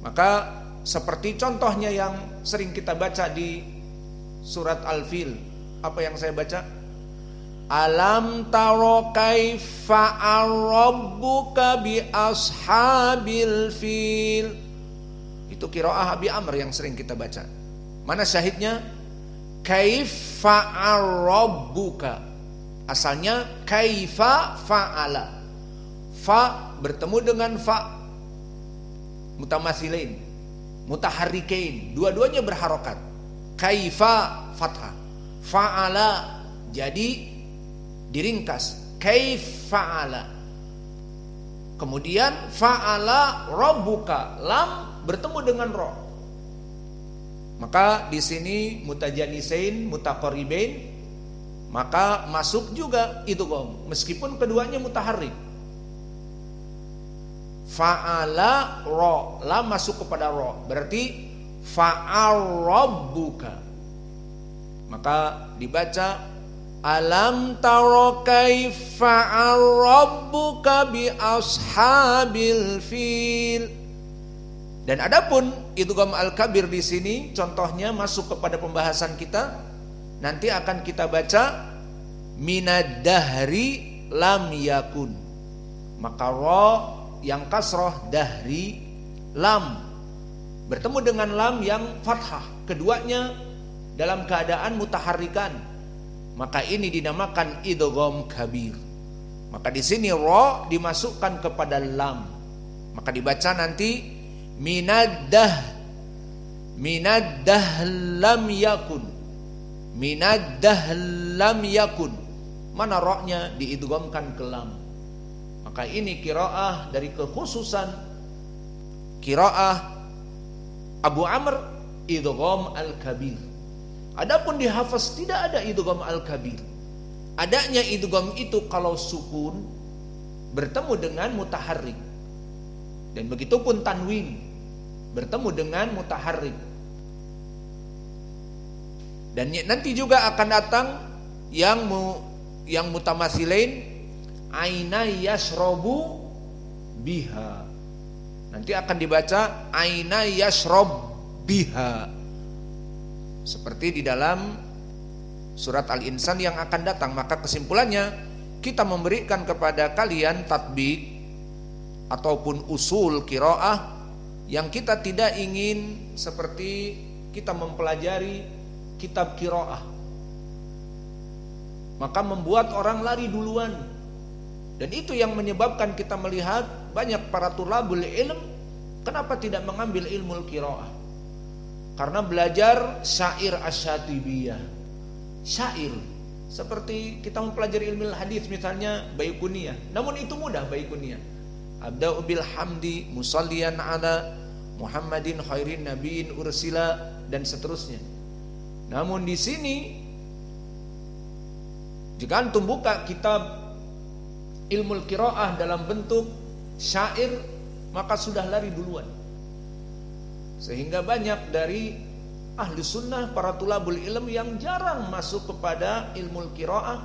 Maka seperti contohnya yang sering kita baca di surat Al-Fil. Apa yang saya baca? Alam taro kaifa rabbuka bi ashabil fil. Itu qiraah Abi Amr yang sering kita baca. Mana syahidnya? Kaifa rabbuka. Asalnya kaifa fa'ala. Fa bertemu dengan fa mutamatsilain, mutaharrikain, dua-duanya berharokat. Kaifa fathah, fa'ala jadi diringkas, kaif fa'ala. Kemudian fa'ala rabbuka, lam bertemu dengan ro. Maka di sini mutajanisain, mutaqaribain, maka masuk juga idgham meskipun keduanya mutaharrik. Fa'ala ro, lam masuk kepada ro, berarti fa'al rabbuka. Maka dibaca alam taro kaifa rabbuka bi ashabil fil. Dan adapun idgham al-kabir di sini contohnya masuk kepada pembahasan kita, nanti akan kita baca minad dahri lam yakun. Maka ra yang kasroh dahri, lam bertemu dengan lam yang fathah, keduanya dalam keadaan mutaharrikan, maka ini dinamakan idgham kabir. Maka di sini ra dimasukkan kepada lam, maka dibaca nanti minaddah lam yakun, minaddah lam yakun. Mana ra-nya diidghamkan ke lam. Maka ini qiraah dari kekhususan qiraah Abu Amr, idgham al-kabir. Adapun di Hafs tidak ada idgham al-kabir. Adanya idgham itu kalau sukun bertemu dengan mutaharrik. Dan begitu pun tanwin bertemu dengan mutaharrik. Dan nanti juga akan datang yang mutamatsilain, aina yashrabu biha. Nanti akan dibaca aina yashrab biha, seperti di dalam surat Al-Insan yang akan datang. Maka kesimpulannya, kita memberikan kepada kalian tatbik ataupun usul qiraah yang kita tidak ingin seperti kita mempelajari kitab qiraah, maka membuat orang lari duluan. Dan itu yang menyebabkan kita melihat banyak para tulabul ilm kenapa tidak mengambil ilmu qiraah. Karena belajar syair asyatibiyah, syair seperti kita mempelajari ilmu hadis misalnya Baiquniyah. Namun itu mudah Baiquniyah. Abda'u bil hamdi musalliyan ala Muhammadin khairin nabiyyin ursila dan seterusnya. Namun di sini jika antum buka kitab ilmu qiraah dalam bentuk syair, maka sudah lari duluan. Sehingga banyak dari ahli sunnah, para tulabul ilm yang jarang masuk kepada ilmu qiraah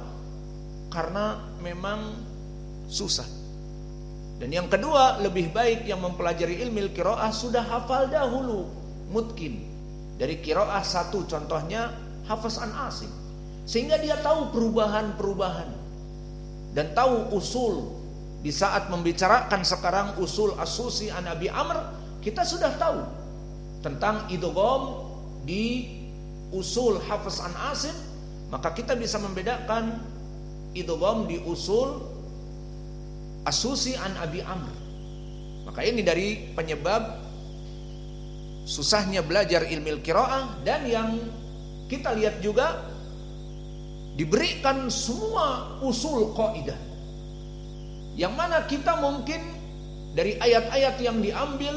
karena memang susah. Dan yang kedua, lebih baik yang mempelajari ilmu qiraah sudah hafal dahulu, mutkin dari qiraah satu, contohnya Hafs an Asim, sehingga dia tahu perubahan-perubahan dan tahu usul. Di saat membicarakan sekarang usul as-Susi an Abi Amr, kita sudah tahu tentang idgham di usul Hafs an Asim, maka kita bisa membedakan idgham di usul as-Susi an Abi Amr. Maka ini dari penyebab susahnya belajar ilmu qiraah. Dan yang kita lihat juga diberikan semua usul qaidah, yang mana kita mungkin dari ayat-ayat yang diambil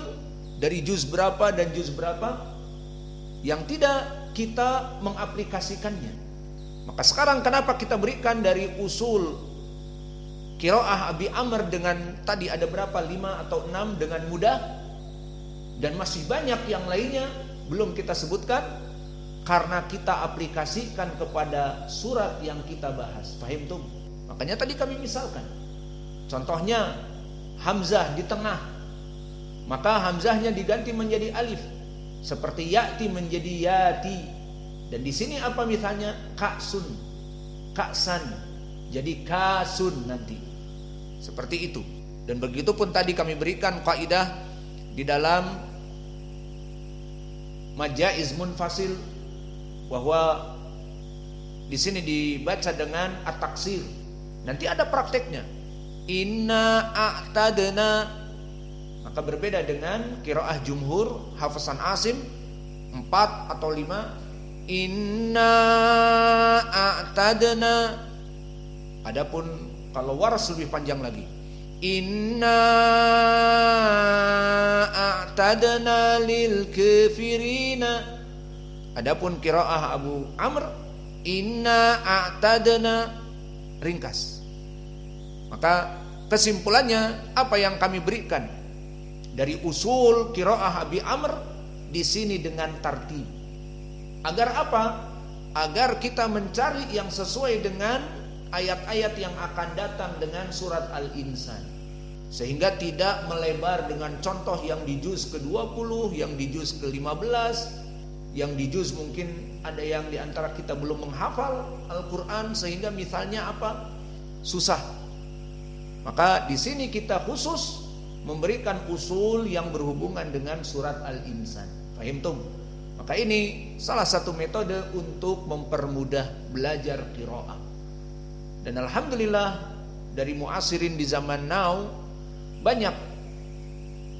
dari juz berapa dan juz berapa yang tidak kita mengaplikasikannya. Maka sekarang kenapa kita berikan dari usul qiraah Abi Amr dengan tadi ada berapa, 5 atau 6 dengan mudah, dan masih banyak yang lainnya belum kita sebutkan, karena kita aplikasikan kepada surat yang kita bahas. Fahim tuh? Makanya tadi kami misalkan contohnya Hamzah di tengah, maka hamzahnya diganti menjadi alif, seperti ya'ti menjadi yati. Dan di sini apa misalnya? Ka'sun, ka'san, jadi kasun nanti. Seperti itu. Dan begitu pun tadi kami berikan kaidah di dalam majaiz munfasil, bahwa di sini dibaca dengan at-taksir. Nanti ada prakteknya. Inna a'tadna. Maka berbeda dengan qiraah jumhur, Hafisan Asim 4 atau 5. Inna a'tadna. Adapun kalau waras lebih panjang lagi. Inna a'tadna lil kafirina. Adapun qiraah Abu Amr, inna a'tadna, ringkas. Maka kesimpulannya apa yang kami berikan dari usul qiraah Abi Amr di sini dengan tartib. Agar apa? Agar kita mencari yang sesuai dengan ayat-ayat yang akan datang dengan surat Al-Insan, sehingga tidak melebar dengan contoh yang di juz ke-20, yang di juz ke-15, yang di juz mungkin ada yang di antara kita belum menghafal Al-Quran, sehingga misalnya apa? Susah. Maka di sini kita khusus memberikan usul yang berhubungan dengan surat Al-Insan. Fahim tum? Maka ini salah satu metode untuk mempermudah belajar qiraah. Dan alhamdulillah dari muasirin di zaman now banyak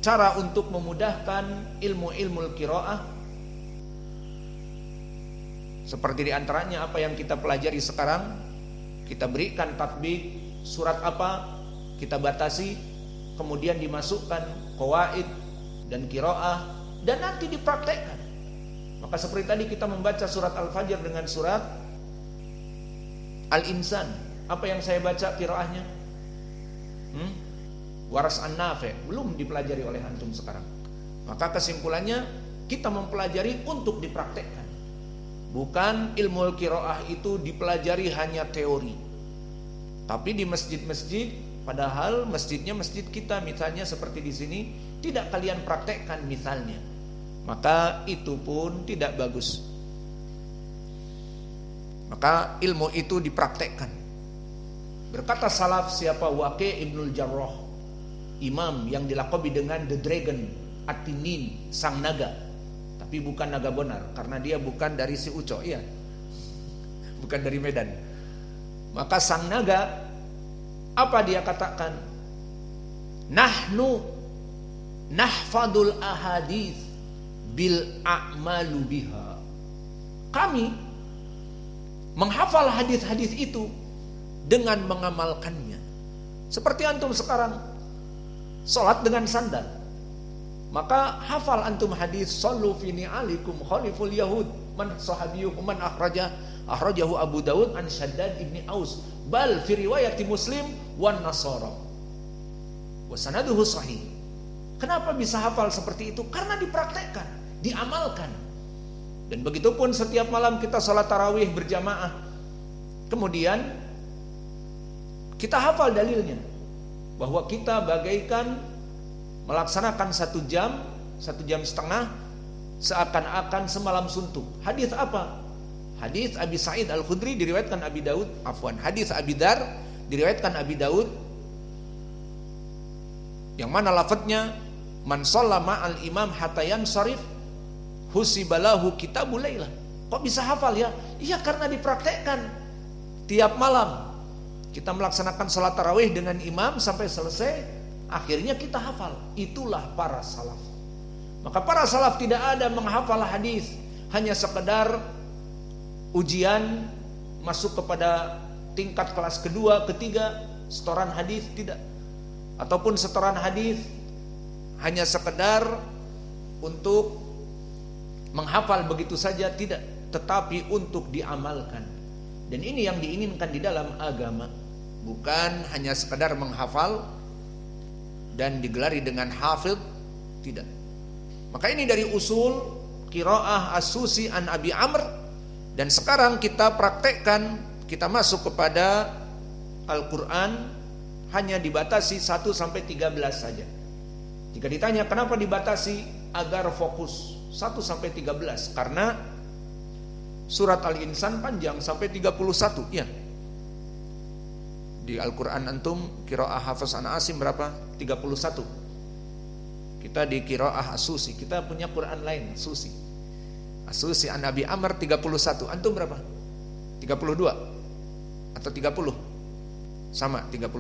cara untuk memudahkan ilmu-ilmu qiraah. Seperti diantaranya apa yang kita pelajari sekarang, kita berikan tatbik surat apa, kita batasi, kemudian dimasukkan qawaid dan qiraah, dan nanti dipraktekkan. Maka seperti tadi kita membaca surat Al-Fajr dengan surat Al-Insan. Apa yang saya baca qiraahnya? Waras an-Nafi' belum dipelajari oleh antum sekarang. Maka kesimpulannya kita mempelajari untuk dipraktekkan. Bukan ilmu qiraah itu dipelajari hanya teori. Tapi di masjid-masjid, padahal masjidnya masjid kita misalnya seperti di sini, tidak kalian praktekkan misalnya, maka itu pun tidak bagus. Maka ilmu itu dipraktekkan. Berkata salaf, siapa? Waqi' ibnul Jarrah, imam yang dilaqabi dengan the dragon, At-Tinin, sang naga. Tapi bukan naga bonar, karena dia bukan dari si Uco, iya, bukan dari Medan. Maka sang naga, apa dia katakan? Nahnu nahfadul ahadits bil a'malu biha. Kami menghafal hadis-hadis itu dengan mengamalkannya. Seperti antum sekarang salat dengan sandal, maka hafal antum hadis sallu fi ni'alikum khaliful yahud man sahabiyuhum man akhrajahu Abu Dawud an Shaddad ibni Aus bal fi riwayati Muslim wan Nasara wa sanaduhu sahih. Kenapa bisa hafal seperti itu? Karena dipraktekkan, diamalkan. Dan begitu pun setiap malam kita sholat tarawih berjamaah, kemudian kita hafal dalilnya, bahwa kita bagaikan melaksanakan 1 jam, 1 jam setengah, seakan-akan semalam suntuk. Hadis apa? Hadis Abi Sa'id Al-Khudri diriwayatkan Abi Daud, hadis Abi Dar diriwayatkan Abi Daud, yang mana lafadznya man shalla ma'al imam hatta yansharif husibalahu kitabul lailah. Kok bisa hafal ya? Iya, karena dipraktekkan. Tiap malam kita melaksanakan salat tarawih dengan imam sampai selesai, akhirnya kita hafal. Itulah para salaf. Maka para salaf tidak ada menghafal hadis hanya sekedar ujian masuk kepada tingkat kelas kedua, ketiga, setoran hadis, tidak. Ataupun setoran hadis hanya sekedar untuk menghafal begitu saja, tidak, tetapi untuk diamalkan. Dan ini yang diinginkan di dalam agama, bukan hanya sekedar menghafal dan digelari dengan hafid, tidak. Maka ini dari usul qiraah As-Susi an Abi Amr. Dan sekarang kita praktekkan, kita masuk kepada Al-Quran, hanya dibatasi 1 sampai 13 saja. Jika ditanya kenapa dibatasi agar fokus 1 sampai 13, karena surat Al-Insan panjang sampai 31 ya. Di Al-Quran antum qiraah Hafs an Asim berapa? 31. Kita di qiraah As-Susi, kita punya Quran lain Susi. As-Susi an Abi Amr 31. Antum berapa? 32 atau 30? Sama 31.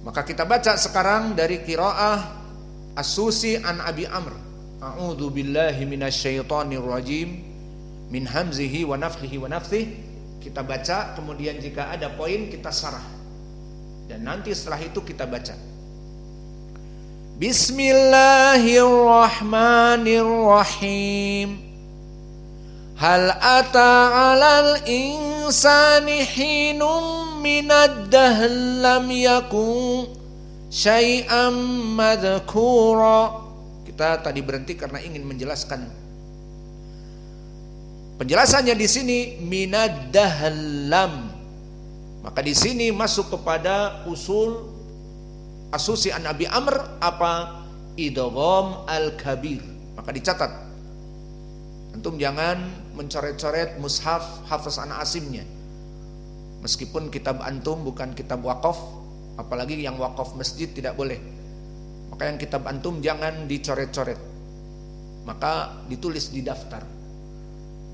Maka kita baca sekarang dari qiraah As-Susi an Abi Amr. A'udzu billahi minasyaitonir rajim min hamzihi wa nafthihi wa nafthihi. Kita baca, kemudian jika ada poin kita sarah. Dan nanti setelah itu kita baca. Bismillahirrahmanirrahim. Hal ata 'alal insani hinum minad dahr lam yakun syai'am madhkura. Kita tadi berhenti karena ingin menjelaskan. Penjelasannya di sini minad dahlam. Maka di sini masuk kepada usul As-Susi an Abi Amr apa? Idgham al-kabir. Maka dicatat. Antum jangan mencoret-coret mushaf Hafs an Asimnya. Meskipun kitab antum bukan kitab wakaf, apalagi yang wakaf masjid tidak boleh. Maka yang kitab antum jangan dicoret-coret. Maka ditulis di daftar.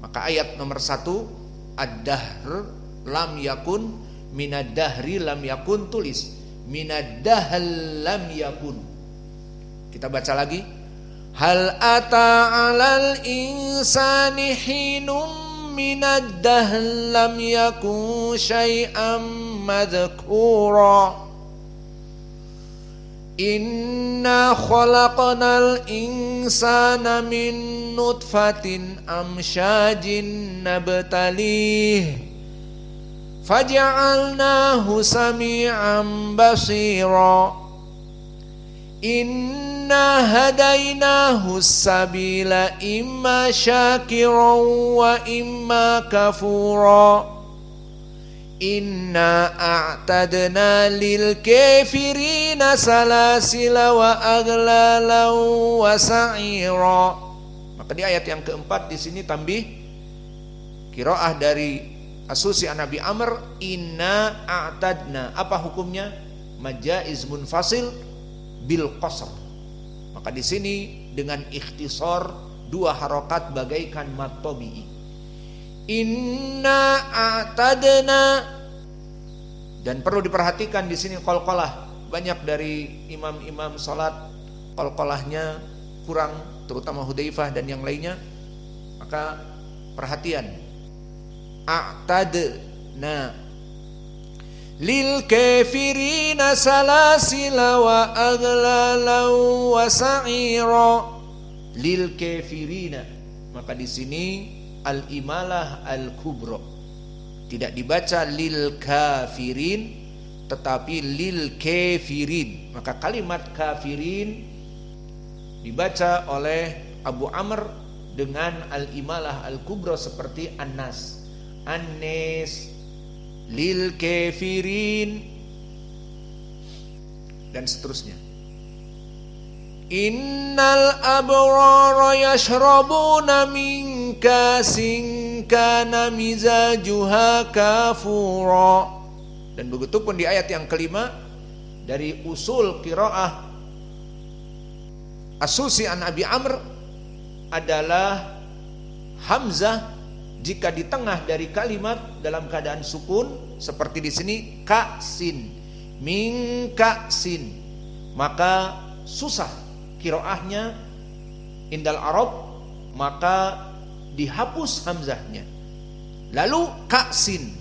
Maka ayat nomor 1 ad-dahr lam yakun minad dahri lam yakun, tulis minad dahl lam yakun. Kita baca lagi. Hal ata 'alal insani hinum minad dahl lam yakun syai'am madhkura. Inna khalaqnal insana min nutfatin amsyajin nabtalih faja'alnahu sami'an basira. Inna hadainahu sabila imma syakiran wa imma kafura. Inna a'tadna lil kafirina salasila wa aghlalan wa sa'ira. Maka di ayat yang keempat di sini tambih qiraah dari As-Susi an Abi Amr, inna a'tadna. Apa hukumnya? Majaiz munfasil bil qasr. Maka di sini dengan ikhtisar 2 harokat bagaikan mad tabi'i. Inna a'tadna. Dan perlu diperhatikan di sini qalqalah. Banyak dari imam-imam salat qalqalahnya kurang, terutama Hudzaifah dan yang lainnya. Maka perhatian. A'tadna lil kafirina salasila wa aghlalan wa sa'ira. Lil kafirina. Maka di sini al-imalah al-kubra. Tidak dibaca lil kafirin, tetapi lil kafirin. Maka kalimat kafirin dibaca oleh Abu Amr dengan al-imalah al-kubra seperti an-nas. An-nas lil kafirin dan seterusnya. Innal abrara yashrabuna min kasin kana mizajuha kafura. Dan begitu pun di ayat yang kelima dari usul qiraah As-Susi an Abi Amr adalah hamzah jika di tengah dari kalimat dalam keadaan sukun seperti di sini ka'sin, min ka'sin, maka susah qiraahnya indal Arab, maka dihapus hamzahnya. Lalu ka'sin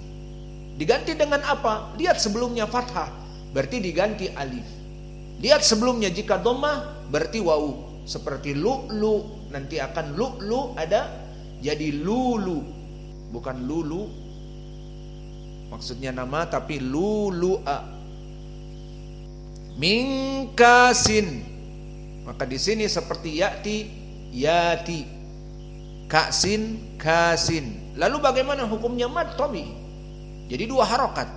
diganti dengan apa? Lihat sebelumnya fathah, berarti diganti alif. Lihat sebelumnya jika dhammah berarti wawu, seperti lu'lu, nanti akan lu'lu ada jadi lulu, bukan lulu maksudnya nama, tapi lulu'a. Min kasin, maka di sini seperti yati, yati, ka'sin, kasin. Lalu bagaimana hukumnya mad tabi'i? Jadi 2 harokat.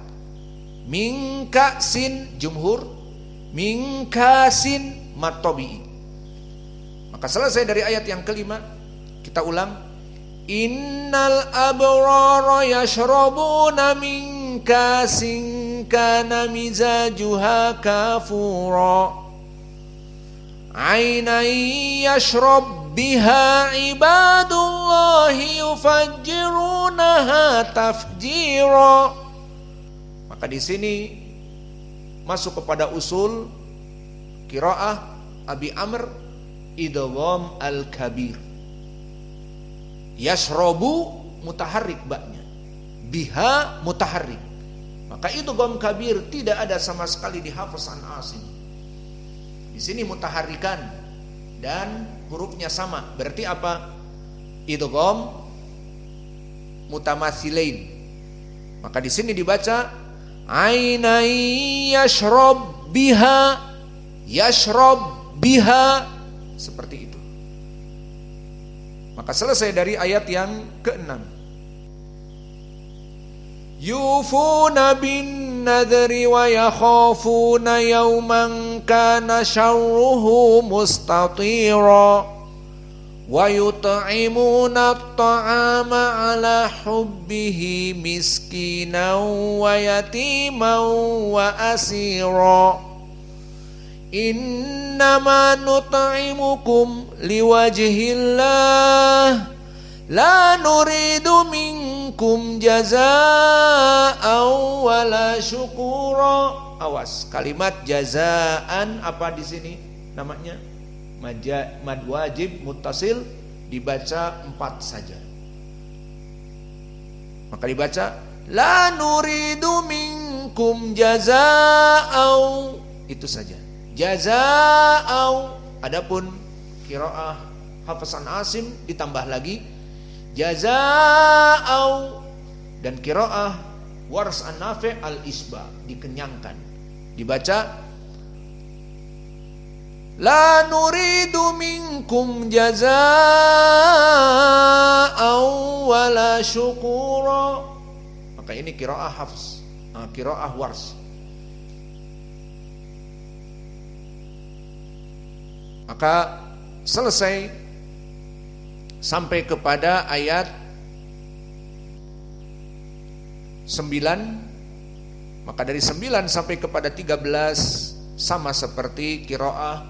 Min ka'sin jumhur, min kasin mad tabi'i. Maka selesai dari ayat yang kelima, kita ulang. Innal abrara yashrabuna min kasin kana mizajuha kafura ainan yashrab biha ibadullahi yufajjirunaha tafjira. Maka di sini masuk kepada usul qiraah Abi Amr idgham al-kabir. Yashrabu mutaharrik ba'nya, biha mutaharrik. Maka idgham kabir tidak ada sama sekali di Hafs an Asim. Di sini mutaharrikan dan hurufnya sama. Berarti apa? Idgham mutamatsilain. Maka di sini dibaca ainai yashrab biha seperti itu. Maka selesai dari ayat yang ke-6. Yufuna bin nadri wa yakhafuna yawman kana syarruhu mustatira wa yut'imuna at-ta'ama ala hubbihi miskinan wa yatiman wa asira. Innama nut'imukum liwajhillah la nuridu minkum jazaa'an wala syukura. Awas, kalimat jazaan apa di sini namanya? Mad wajib muttasil dibaca 4 saja. Maka dibaca la nuridu minkum jazaa'an, itu saja. Jazaa'u. Adapun qiraah Hafs an Asim ditambah lagi jazaa'u, dan qiraah Wars an Nafi' al-isba dikenyangkan, dibaca la nuridu minkum jazaa'an wala syukura. Maka ini qiraah Hafs, qiraah Wars. Maka selesai sampai kepada ayat 9. Maka dari 9 sampai kepada 13 sama seperti qiraah